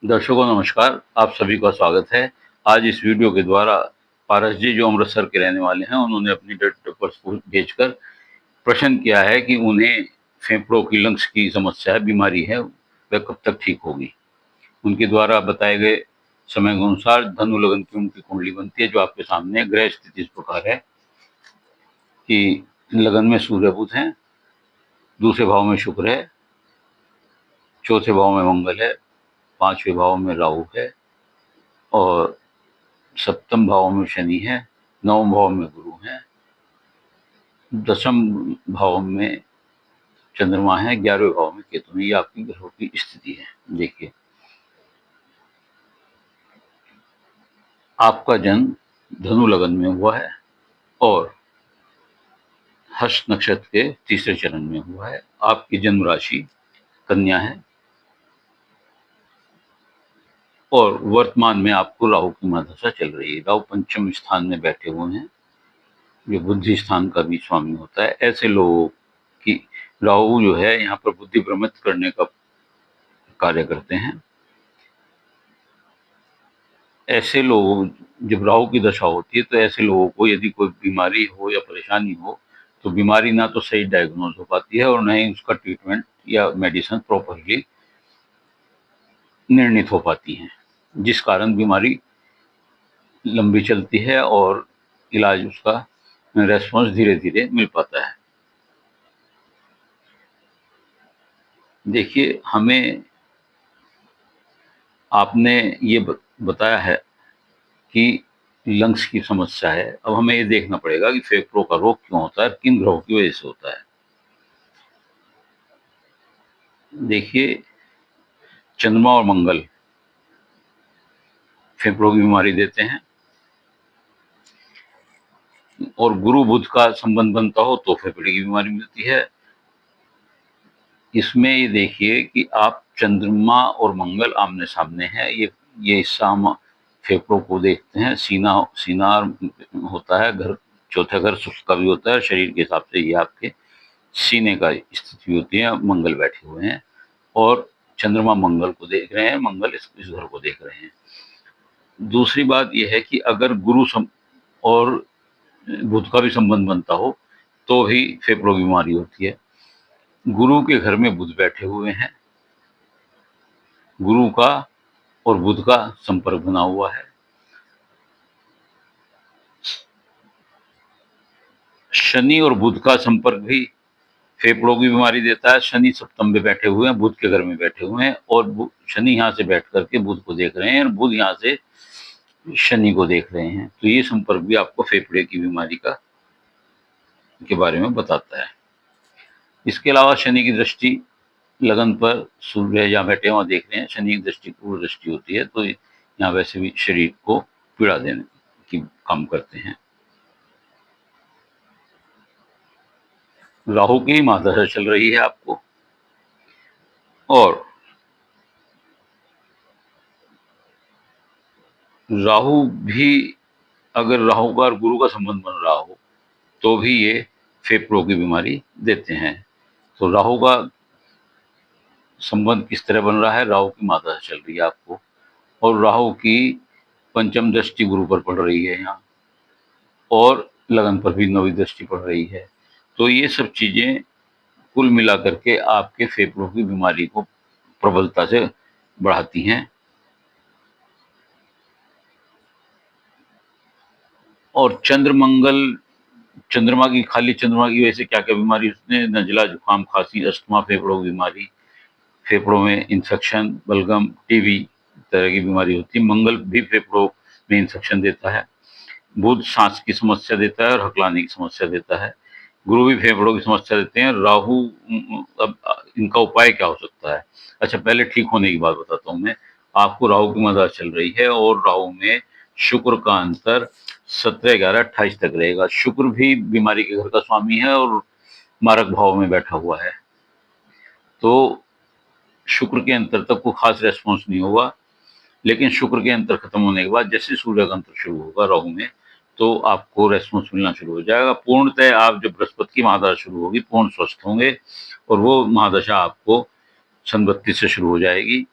दर्शकों नमस्कार, आप सभी का स्वागत है। आज इस वीडियो के द्वारा पारस जी जो अमृतसर के रहने वाले हैं, उन्होंने अपनी डेट ऑफ बर्थ भेजकर प्रश्न किया है कि उन्हें फेफड़ों की लंग्स की समस्या है, बीमारी है, वह कब तक ठीक होगी? उनके द्वारा बताए गए समय के अनुसार धनु लगन की उनकी कुंडली बनती है, जो आपके सामने है। ग्रह स्थिति इस प्रकार है कि लगन में सूर्य बुध हैं, दूसरे भाव में शुक्र है, चौथे भाव में मंगल है, पांचवें भाव में राहु है और सप्तम भाव में शनि है, नवम भाव में गुरु है, दसम भाव में चंद्रमा है, 11वें भाव में केतु है। ये आपकी ग्रहों की स्थिति है। देखिए, आपका जन्म धनु लगन में हुआ है और हस्त नक्षत्र के तीसरे चरण में हुआ है। आपकी जन्म राशि कन्या है और वर्तमान में आपको राहु की महादशा चल रही है। राहु पंचम स्थान में बैठे हुए हैं, जो बुद्धि स्थान का भी स्वामी होता है। ऐसे लोगों की राहु जो है यहाँ पर बुद्धि भ्रमित करने का कार्य करते हैं। ऐसे लोग, जब राहु की दशा होती है तो ऐसे लोगों को यदि कोई बीमारी हो या परेशानी हो, तो बीमारी ना तो सही डायग्नोज हो पाती है और न ही उसका ट्रीटमेंट या मेडिसिन प्रॉपरली निर्णित हो पाती हैं, जिस कारण बीमारी लंबी चलती है और इलाज उसका रेस्पॉन्स धीरे धीरे मिल पाता है। देखिए, हमें आपने ये बताया है कि लंग्स की समस्या है। अब हमें ये देखना पड़ेगा कि फेफड़ों का रोग क्यों होता है, किन ग्रहों की वजह से होता है। देखिए, चंद्रमा और मंगल फेफड़ों की बीमारी देते हैं और गुरु बुध का संबंध बनता हो तो फेफड़े की बीमारी मिलती है। इसमें ये देखिए कि आप चंद्रमा और मंगल आमने सामने हैं। ये हिस्सा हम फेफड़ों को देखते हैं। सीना होता है, घर चौथा घर सुख का भी होता है। शरीर के हिसाब से ये आपके सीने का स्थिति होती है। मंगल बैठे हुए हैं और चंद्रमा मंगल को देख रहे हैं, मंगल इस घर को देख रहे हैं। दूसरी बात यह है कि अगर और बुध का भी संबंध बनता हो तो ही फेफड़ों की बीमारी होती है। गुरु के घर में बुध बैठे हुए हैं, गुरु का और बुध का संपर्क बना हुआ है। शनि और बुध का संपर्क भी फेफड़ों की बीमारी देता है। शनि सप्तम में बैठे हुए हैं, बुध के घर में बैठे हुए हैं और शनि यहाँ से बैठ करके बुध को देख रहे हैं और बुध यहाँ से शनि को देख रहे हैं। तो ये संपर्क भी आपको फेफड़े की बीमारी के बारे में बताता है। इसके अलावा शनि की दृष्टि लगन पर सूर्य जहाँ बैठे वहाँ देख रहे हैं। शनि की दृष्टि पूर्व दृष्टि होती है, तो यहाँ वैसे भी शरीर को पीड़ा देने की काम करते हैं। राहु की महादशा चल रही है आपको और राहु भी, अगर राहु का और गुरु का संबंध बन रहा हो तो भी ये फेफड़ों की बीमारी देते हैं। तो राहु का संबंध किस तरह बन रहा है? राहु की महादशा चल रही है आपको और राहु की पंचम दृष्टि गुरु पर पड़ रही है यहाँ और लगन पर भी नौवीं दृष्टि पड़ रही है। तो ये सब चीजें कुल मिलाकर के आपके फेफड़ों की बीमारी को प्रबलता से बढ़ाती हैं। और चंद्रमा की वजह से क्या क्या बीमारी उसने, नजला, जुकाम, खांसी, अस्थमा, फेफड़ों की बीमारी, फेफड़ों में इंफेक्शन, बलगम, टीबी तरह की बीमारी होती है। मंगल भी फेफड़ों में इंफेक्शन देता है। बुध सांस की समस्या देता है और हकलाने की समस्या देता है। गुरु भी फेफड़ों की समस्या देते हैं। राहु, अब इनका उपाय क्या हो सकता है? अच्छा, पहले ठीक होने की बात बताता हूँ मैं आपको। राहु की मदद चल रही है और राहु में शुक्र का अंतर 17, 11, 28 तक रहेगा। शुक्र भी बीमारी के घर का स्वामी है और मारक भाव में बैठा हुआ है, तो शुक्र के अंतर तक को खास रेस्पॉन्स नहीं होगा। लेकिन शुक्र के अंतर खत्म होने के बाद जैसे सूर्य का अंतर शुरू होगा राहु में, तो आपको रेस्पॉन्स मिलना शुरू हो जाएगा। पूर्णतः आप जब बृहस्पति की महादशा शुरू होगी, पूर्ण स्वस्थ होंगे और वो महादशा आपको सन 32 से शुरू हो जाएगी।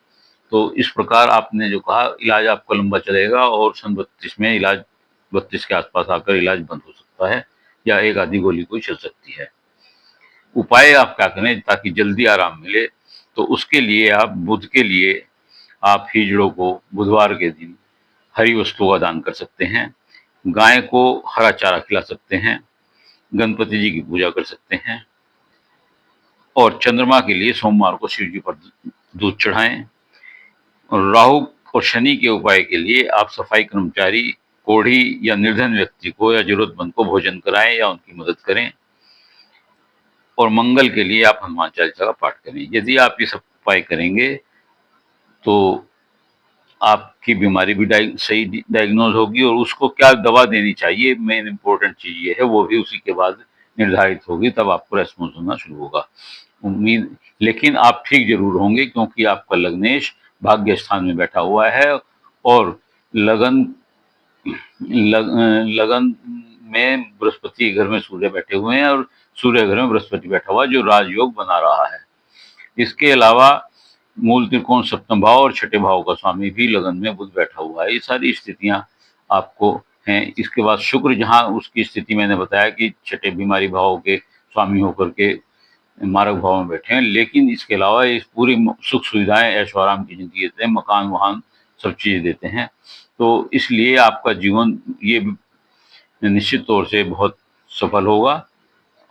तो इस प्रकार आपने जो कहा, इलाज आपका लंबा चलेगा और सन 32 में इलाज 32 के आसपास आकर इलाज बंद हो सकता है या एक आधी गोली कोई चल सकती है। उपाय आप क्या करें ताकि जल्दी आराम मिले, तो उसके लिए आप बुध के लिए आप हिजड़ों को बुधवार के दिन हरी वस्तुओं का दान कर सकते हैं, गाय को हरा चारा खिला सकते हैं, गणपति जी की पूजा कर सकते हैं और चंद्रमा के लिए सोमवार को शिव जी पर दूध चढ़ाएं। और राहु और शनि के उपाय के लिए आप सफाई कर्मचारी, कोढ़ी या निर्धन व्यक्ति को या जरूरतमंद को भोजन कराएं या उनकी मदद करें। और मंगल के लिए आप हनुमान चालीसा का पाठ करें। यदि आप ये सब उपाय करेंगे तो आपकी बीमारी भी सही डायग्नोज होगी और उसको क्या दवा देनी चाहिए, मेन इम्पोर्टेंट चीज ये है, वो भी उसी के बाद निर्धारित होगी, तब आपको रेस्पॉन्स होना शुरू होगा। उम्मीद, लेकिन आप ठीक जरूर होंगे क्योंकि आपका लग्नेश भाग्य स्थान में बैठा हुआ है और लगन लगन में बृहस्पति घर में सूर्य बैठे हुए हैं और सूर्य घर में बृहस्पति बैठा हुआ है जो राजयोग बना रहा है। इसके अलावा मूल त्रिकोण सप्तम भाव और छठे भाव का स्वामी भी लगन में बुध बैठा हुआ है। ये सारी स्थितियां आपको हैं। इसके बाद शुक्र, जहां उसकी स्थिति मैंने बताया कि छठे बीमारी भाव के स्वामी होकर के मारक भाव में बैठे हैं, लेकिन इसके अलावा इस पूरी सुख सुविधाएं, ऐशो आराम की जिंदगी देते हैं, मकान वाहन सब चीजें देते हैं। तो इसलिए आपका जीवन ये निश्चित तौर से बहुत सफल होगा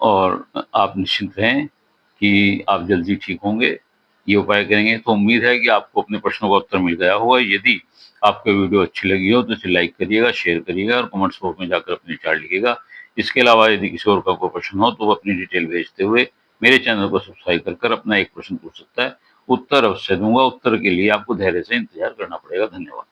और आप निश्चिंत रहें कि आप जल्दी ठीक होंगे। ये उपाय करेंगे तो उम्मीद है कि आपको अपने प्रश्नों का उत्तर मिल गया होगा। यदि आपको वीडियो अच्छी लगी हो तो इसे लाइक करिएगा, शेयर करिएगा और कमेंट्स बॉक्स में जाकर अपने विचार लिखिएगा। इसके अलावा यदि किसी और का कोई प्रश्न हो तो वो अपनी डिटेल भेजते हुए मेरे चैनल को सब्सक्राइब कर अपना एक प्रश्न पूछ सकता है। उत्तर अवश्य दूंगा। उत्तर के लिए आपको धैर्य से इंतजार करना पड़ेगा। धन्यवाद।